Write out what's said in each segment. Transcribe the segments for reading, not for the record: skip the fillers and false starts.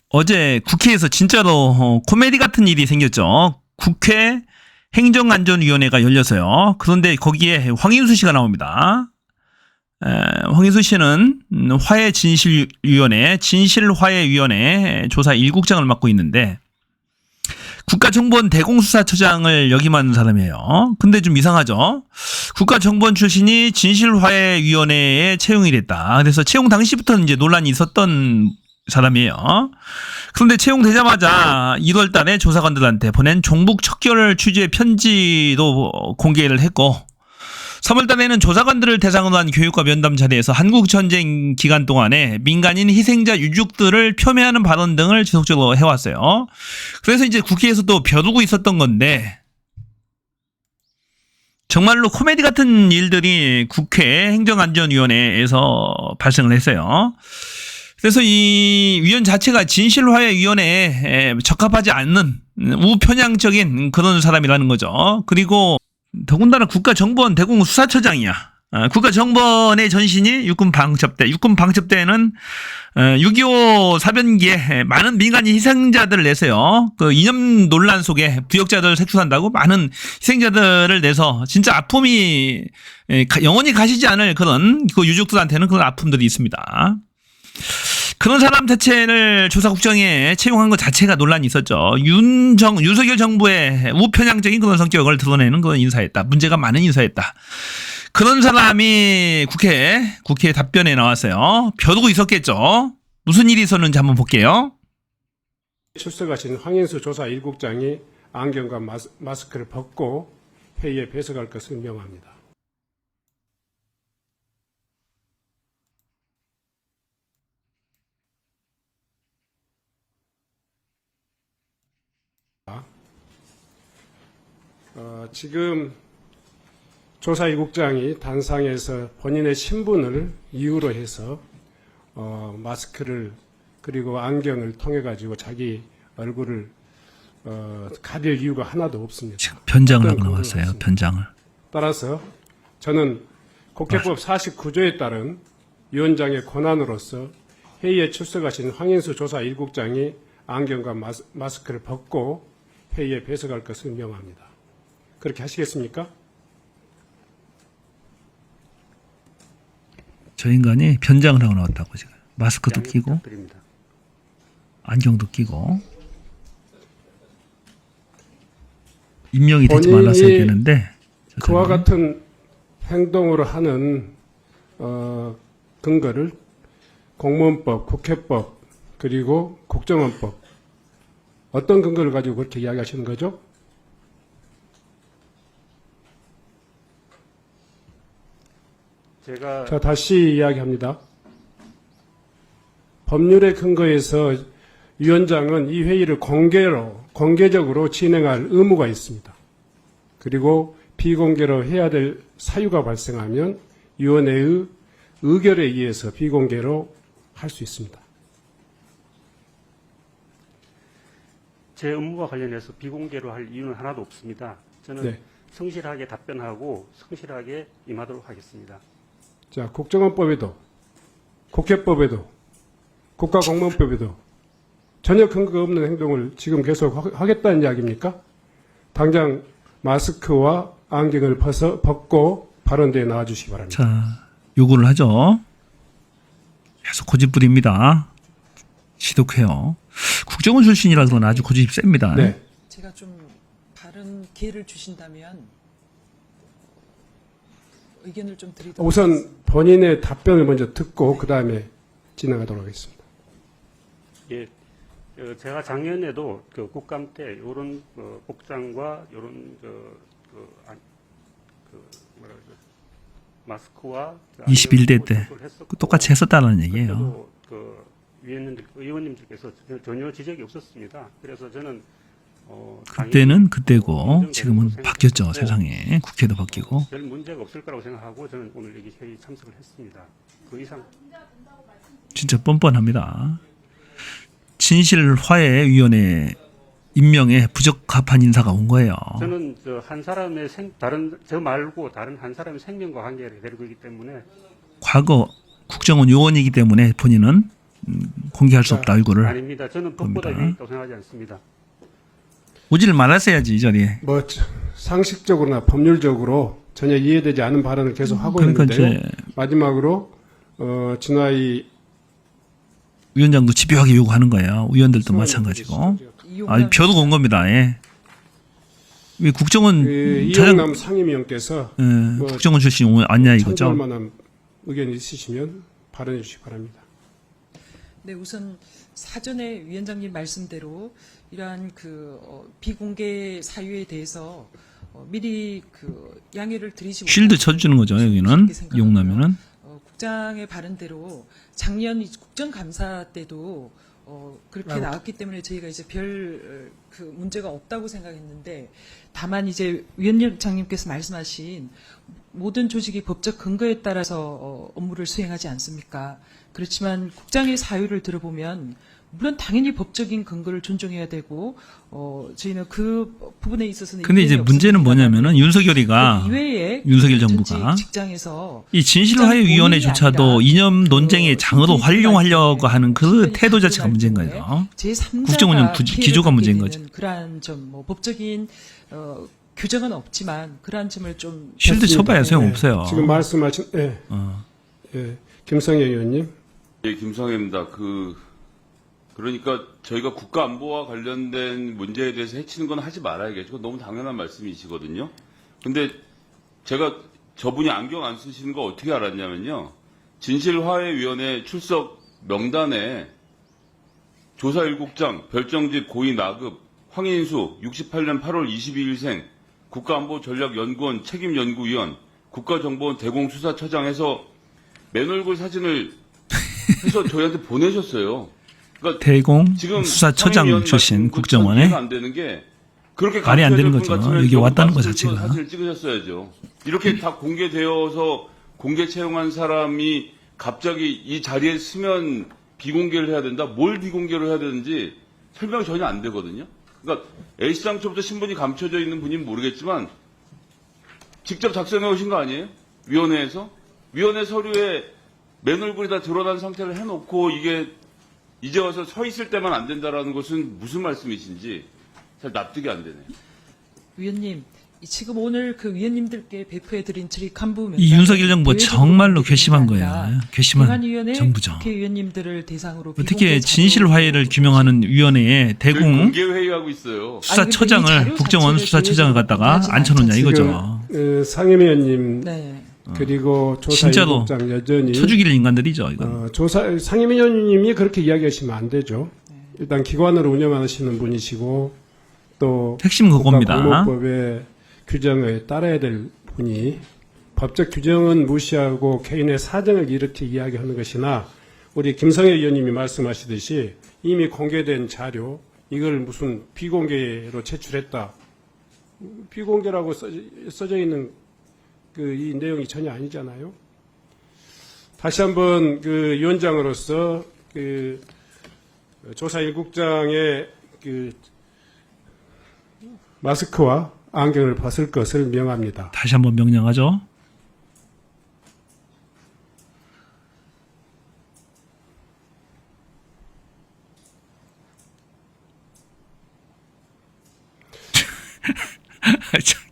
어제 국회에서 진짜로 코미디 같은 일이 생겼죠. 국회 행정안전위원회가 열려서요. 그런데 거기에 황인수 씨가 나옵니다. 황인수 씨는 화해진실위원회, 진실화해위원회 조사 1국장을 맡고 있는데 국가정보원 대공수사처장을 역임하는 사람이에요. 근데 좀 이상하죠. 국가정보원 출신이 진실화해위원회에 채용이 됐다. 그래서 채용 당시부터는 이제 논란이 있었던 사람이에요. 그런데 채용되자마자 1월 달에 조사관들한테 보낸 종북 척결 취재 편지도 공개를 했고 3월 달에는 조사관들을 대상으로 한 교육과 면담 자리에서 한국전쟁 기간 동안에 민간인 희생자 유족들을 폄훼하는 발언 등을 지속적으로 해왔어요. 그래서 이제 국회에서도 벼르고 있었던 건데 정말로 코미디 같은 일들이 국회 행정안전위원회에서 발생을 했어요. 그래서 이 위원 자체가 진실화해위원회에 적합하지 않는 우편향적인 그런 사람이라는 거죠. 그리고 더군다나 국가정보원 대공수사처장이야. 국가정보원의 전신이 육군방첩대. 육군방첩대는 6.25 사변기에 많은 민간인 희생자들을 내세요. 그 이념 논란 속에 부역자들을 색출한다고 많은 희생자들을 내서 진짜 아픔이 영원히 가시지 않을 그런 그 유족들한테는 그런 아픔들이 있습니다. 그런 사람 자체를 조사국장에 채용한 것 자체가 논란이 있었죠. 윤석열 정부의 우편향적인 그런 성격을 드러내는 그런 인사였다. 문제가 많은 인사였다. 그런 사람이 국회 답변에 나왔어요. 벼르고 있었겠죠. 무슨 일이 있었는지 한번 볼게요. 출석하신 황인수 조사 1국장이 안경과 마스크를 벗고 회의에 배석할 것을 명합니다. 지금 조사 1국장이 단상에서 본인의 신분을 이유로 해서 마스크를 그리고 안경을 통해 가지고 자기 얼굴을 가릴 이유가 하나도 없습니다. 지금 변장을 하고 나왔어요. 변장을. 따라서 저는 국회법 49조에 따른 위원장의 권한으로서 회의에 출석하신 황인수 조사 1국장이 안경과 마스크를 벗고 회의에 배석할 것을 명합니다. 그렇게 하시겠습니까? 저 인간이 변장을 하고 나왔다고 지금. 마스크도 끼고 부탁드립니다. 안경도 끼고 임명이 되지 말았어야 되는데 그와 같은 행동으로 하는 근거를 공무원법, 국회법 그리고 국정원법 어떤 근거를 가지고 그렇게 이야기하시는 거죠? 자, 다시 이야기합니다. 법률의 근거에서 위원장은 이 회의를 공개적으로 진행할 의무가 있습니다. 그리고 비공개로 해야 될 사유가 발생하면 위원회의 의결에 의해서 비공개로 할 수 있습니다. 제 업무와 관련해서 비공개로 할 이유는 하나도 없습니다. 저는 성실하게 답변하고 성실하게 임하도록 하겠습니다. 자, 국정원법에도 국회법에도 국가공무원법에도 전혀 근거 없는 행동을 지금 계속 하겠다는 이야기입니까? 당장 마스크와 안경을 벗고 발언대에 나와주시기 바랍니다. 자, 요구를 하죠. 계속 고집부립니다. 지독해요. 국정원 출신이라서 아주 고집이 셉니다. 네. 제가 좀 다른 기회를 주신다면 의견을 좀 드리도록 우선 하겠습니다. 본인의 답변을 먼저 듣고 그 다음에 진행하도록 하겠습니다. 예, 제가 작년에도 그 국감 때 이런 복장과 이런 마스크와 21대 때 똑같이 했었다는 얘기예요. 그 의원님들께서 전혀 지적이 없었습니다. 그래서 저는 그때는 그때고 지금은 바뀌었죠. 세상에. 국회도 바뀌고. 별 문제가 없을 거라고 생각하고 저는 오늘 여기 회의 참석을 했습니다. 그 이상 진짜 뻔뻔합니다. 진실화해위원회 임명에 부적합한 인사가 온 거예요. 저는 한 사람의 저 말고 다른 한 사람의 생명과 관계를 데리고 있기 때문에 과거 국정원 요원이기 때문에 본인은 공개할 수 없다 얼굴을. 아닙니다. 저는 법보다 겁니다. 위에 있다고 생각하지 않습니다. 오지를 말았어야지 이 자리에. 뭐 상식적으로나 법률적으로 전혀 이해되지 않은 발언을 계속 하고 그러니까 있는데요. 이제 마지막으로 진화이 위원장도 집요하게 요구하는 거예요. 의원들도 마찬가지고. 아, 벼도 온 겁니다. 예. 왜 국정원 이용남 상임위원께서 뭐 국정원 출신 오늘 왔냐 이거죠. 참고할 만한 의견이 있으시면 발언해 주시기 바랍니다. 네, 우선 사전에 위원장님 말씀대로 이러한 비공개 사유에 대해서 미리 양해를 드리시고 쉴드 쳐주는 거죠. 여기는 이용나면은. 국장의 발언대로 작년 국정감사 때도 그렇게 나왔기 때문에 저희가 이제 별 문제가 없다고 생각했는데, 다만 이제 위원장님께서 말씀하신 모든 조직이 법적 근거에 따라서 업무를 수행하지 않습니까? 그렇지만 국장의 사유를 들어보면 물론 당연히 법적인 근거를 존중해야 되고 저희는 그 부분에 있어서는 근데 이제 문제는 뭐냐면은 윤석열이가 윤석열 정부가 직장에서 이 진실화해위원회조차도 이념 논쟁의 장으로 활용하려고 하는 그 태도 자체가 문제인 거예요. 국정운영 기조가 문제인 거죠. 그러한 좀 법적인 규정은 없지만 그러한 점을 좀 쉴드 쳐봐야 소용없어요. 지금 말씀하신 김성애 의원님. 예, 김성애입니다. 그러니까 저희가 국가안보와 관련된 문제에 대해서 해치는 건 하지 말아야겠죠. 그건 너무 당연한 말씀이시거든요. 근데 제가 저분이 안경 안 쓰시는 거 어떻게 알았냐면요. 진실화해위원회 출석 명단에 조사 1국장, 별정직 고위 나급, 황인수, 68년 8월 22일생, 국가안보전략연구원 책임연구위원, 국가정보원 대공수사처장 해서 맨 얼굴 사진을 해서 저희한테 보내셨어요. 그러니까 대공 지금 수사처장 출신 국정원에 안 되는 게 그렇게 말이 안 되는 감춰질 분 거죠. 같으면 여기 왔다는 거 마스크 자체가. 사진을 찍으셨어야죠. 이렇게 다 공개되어서 공개 채용한 사람이 갑자기 이 자리에 쓰면 비공개를 해야 된다. 뭘 비공개를 해야 되는지 설명이 전혀 안 되거든요. 그러니까 A시장초부터 신분이 감춰져 있는 분인 모르겠지만 직접 작성해 오신 거 아니에요? 위원회에서? 위원회 서류에 맨 얼굴이 다 드러난 상태를 해놓고 이게 이제 와서 서 있을 때만 안 된다라는 것은 무슨 말씀이신지 잘 납득이 안 되네요. 위원님, 지금 오늘 위원님들께 배포해드린 간부 이 윤석열 정부가 정말로 괘씸한 거야. 괘씸한 행안위원회 정부죠. 국회의원님들을 대상으로 어떻게 진실화해를 규명하는 위원회에 대공 공개 회의하고 있어요. 수사처장을 국정원 수사처장을 갖다가 앉혀놓냐 이거죠. 상임위원님 네. 그리고 조사 진짜로 1국장 여전히 쳐죽일 인간들이죠. 이건. 상임위원님이 그렇게 이야기하시면 안 되죠. 일단 기관을 운영하시는 분이시고 또 핵심 그겁니다. 국가공무법의 규정에 따라야 될 분이 법적 규정은 무시하고 개인의 사정을 이렇게 이야기하는 것이나 우리 김성애 의원님이 말씀하시듯이 이미 공개된 자료 이걸 무슨 비공개로 제출했다. 비공개라고 써져 있는 이 내용이 전혀 아니잖아요. 다시 한번 위원장으로서 조사 1국장의 마스크와 안경을 벗을 것을 명합니다. 다시 한번 명령하죠.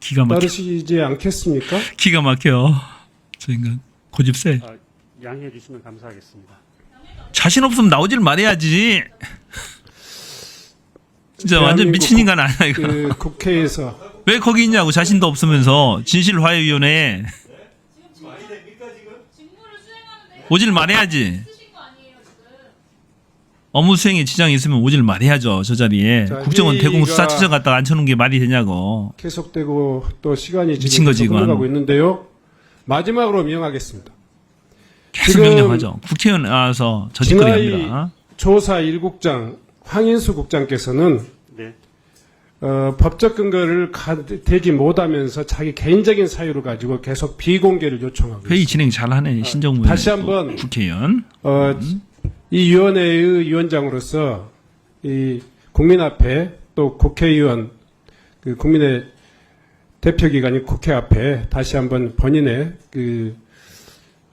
기가 막혀. 따르시지 않겠습니까? 기가 막혀. 저 인간 고집세. 양해해 주시면 감사하겠습니다. 자신 없으면 나오질 말해야지. 진짜 완전 미친 인간 아니야 이거. 국회에서 왜 거기 있냐고 자신도 없으면서 진실화해위원회에 오질 말해야지. 업무 수행에 지장이 있으면 오질 말해야죠. 저 자리에. 자, 국정원 회의가 대공수사처장 갖다가 앉혀놓은 게 말이 되냐고. 계속되고 또 시간이 미친 지금 거지, 흘러가고 이건. 있는데요. 마지막으로 명하겠습니다. 계속 지금 명령하죠. 국회의원 나와서 저짓거리 진화이 합니다. 조사 1국장 황인수 국장께서는 네. 법적 근거를 대지 못하면서 자기 개인적인 사유를 가지고 계속 비공개를 요청하고 회의 있습니다. 진행 잘하네. 신정무 다시 한번 국회의원. 이 위원회의 위원장으로서 이 국민 앞에 또 국회의원 국민의 대표기관인 국회 앞에 다시 한번 본인의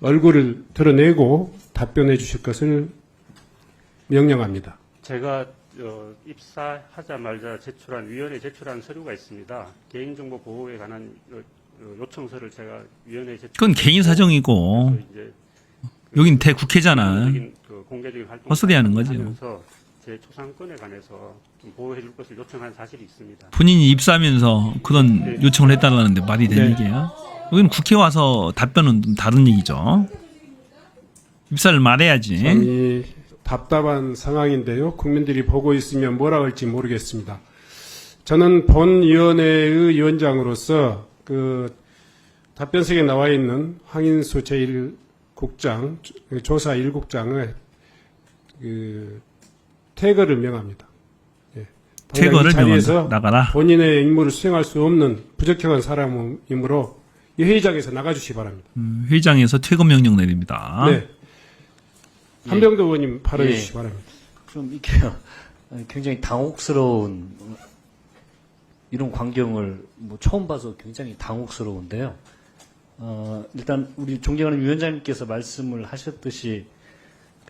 얼굴을 드러내고 답변해 주실 것을 명령합니다. 제가 입사하자마자 위원회에 제출한 서류가 있습니다. 개인정보 보호에 관한 요청서를 제가 위원회에 제출. 그건 개인 사정이고 이제 여긴 대국회잖아. 공개적인 활동 헛소리하는 거지. 하면서 제 초상권에 관해서 좀 보호해 줄 것을 요청한 사실이 있습니다. 본인이 입사하면서 그런 요청을 해달라는데 말이 되는 네. 얘기야? 여기는 국회 와서 답변은 좀 다른 얘기죠. 입사를 말해야지. 참 이 답답한 상황인데요. 국민들이 보고 있으면 뭐라 할지 모르겠습니다. 저는 본 위원회의 위원장으로서 그 답변석에 나와 있는 황인수 제1국장 조사 1국장의 그 퇴거를 명합니다. 예. 퇴거를 당장 이 자리에서 명한다. 나가라. 본인의 임무를 수행할 수 없는 부적격한 사람이므로 이 회의장에서 나가주시기 바랍니다. 회의장에서 퇴거 명령 내립니다. 네. 한병도 의원님 발언해 예. 주시기 바랍니다. 좀 이게 굉장히 당혹스러운 이런 광경을 뭐 처음 봐서 굉장히 당혹스러운데요. 일단 우리 존경하는 위원장님께서 말씀을 하셨듯이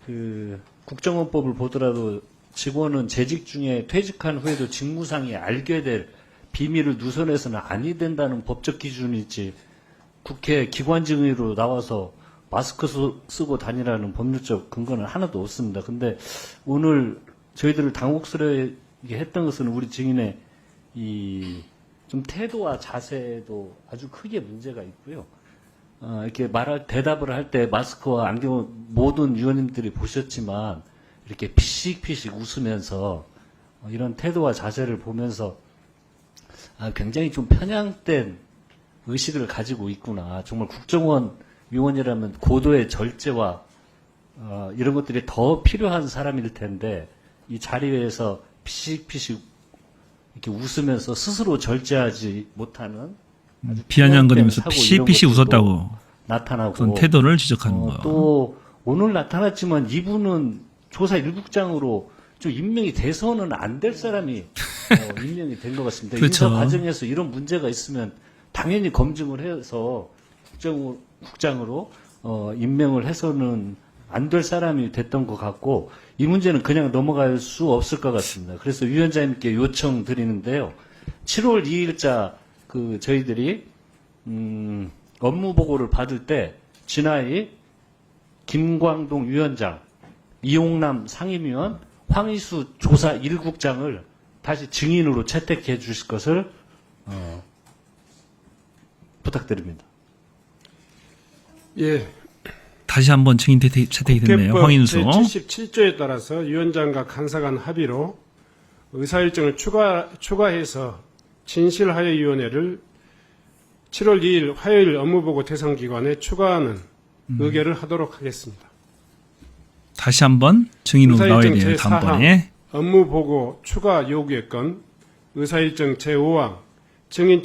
그 국정원법을 보더라도 직원은 재직 중에 퇴직한 후에도 직무상에 알게 될 비밀을 누설해서는 아니 된다는 법적 기준이 있지 국회 기관직으로 나와서 마스크 쓰고 다니라는 법률적 근거는 하나도 없습니다. 근데 오늘 저희들을 당혹스럽게 했던 것은 우리 증인의 이 좀 태도와 자세도 아주 크게 문제가 있고요. 이렇게 대답을 할 때 마스크와 안경을 모든 위원님들이 보셨지만 이렇게 피식피식 웃으면서 이런 태도와 자세를 보면서 굉장히 좀 편향된 의식을 가지고 있구나. 정말 국정원 위원이라면 고도의 절제와 이런 것들이 더 필요한 사람일 텐데 이 자리에서 피식피식 이렇게 웃으면서 스스로 절제하지 못하는 아주 비아냥거리면서 사고 피식피식 이런 것들도 웃었다고 나타나고 그런 태도를 지적하는 거예요. 또 오늘 나타났지만 이분은 조사 1국장으로 좀 임명이 돼서는 안 될 사람이 임명이 된 것 같습니다. 그렇죠. 인사 과정에서 이런 문제가 있으면 당연히 검증을 해서 국장으로 임명을 해서는 안 될 사람이 됐던 것 같고 이 문제는 그냥 넘어갈 수 없을 것 같습니다. 그래서 위원장님께 요청드리는데요. 7월 2일자 저희들이 업무 보고를 받을 때 진하이 김광동 위원장, 이용남 상임위원, 황희수 조사 1국장을 다시 증인으로 채택해 주실 것을 부탁드립니다. 예. 다시 한번 증인 채택이 됐네요. 국회법 황인수. 제77조에 따라서 위원장과 간사간 합의로 의사일정을 추가해서 진실화해위원회를 7월 2일 화요일 업무보고 대상기관에 추가하는 의결을 하도록 하겠습니다. 다시 한번 증인으로 나와야 의사일정 돼요. 제4항 다음번에. 업무보고 추가 요구의 건 의사일정 제5항 증인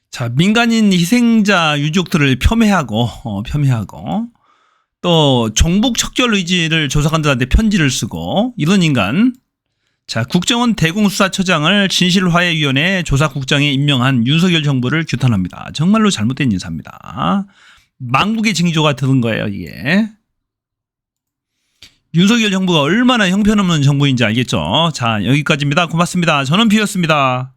자, 민간인 희생자 유족들을 폄훼하고 또 종북 척결 의지를 조사관들한테 편지를 쓰고 이런 인간. 자, 국정원 대공수사처장을 진실화해위원회 조사국장에 임명한 윤석열 정부를 규탄합니다. 정말로 잘못된 인사입니다. 망국의 징조가 드는 거예요, 이게. 윤석열 정부가 얼마나 형편없는 정부인지 알겠죠? 자, 여기까지입니다. 고맙습니다. 저는 피였습니다.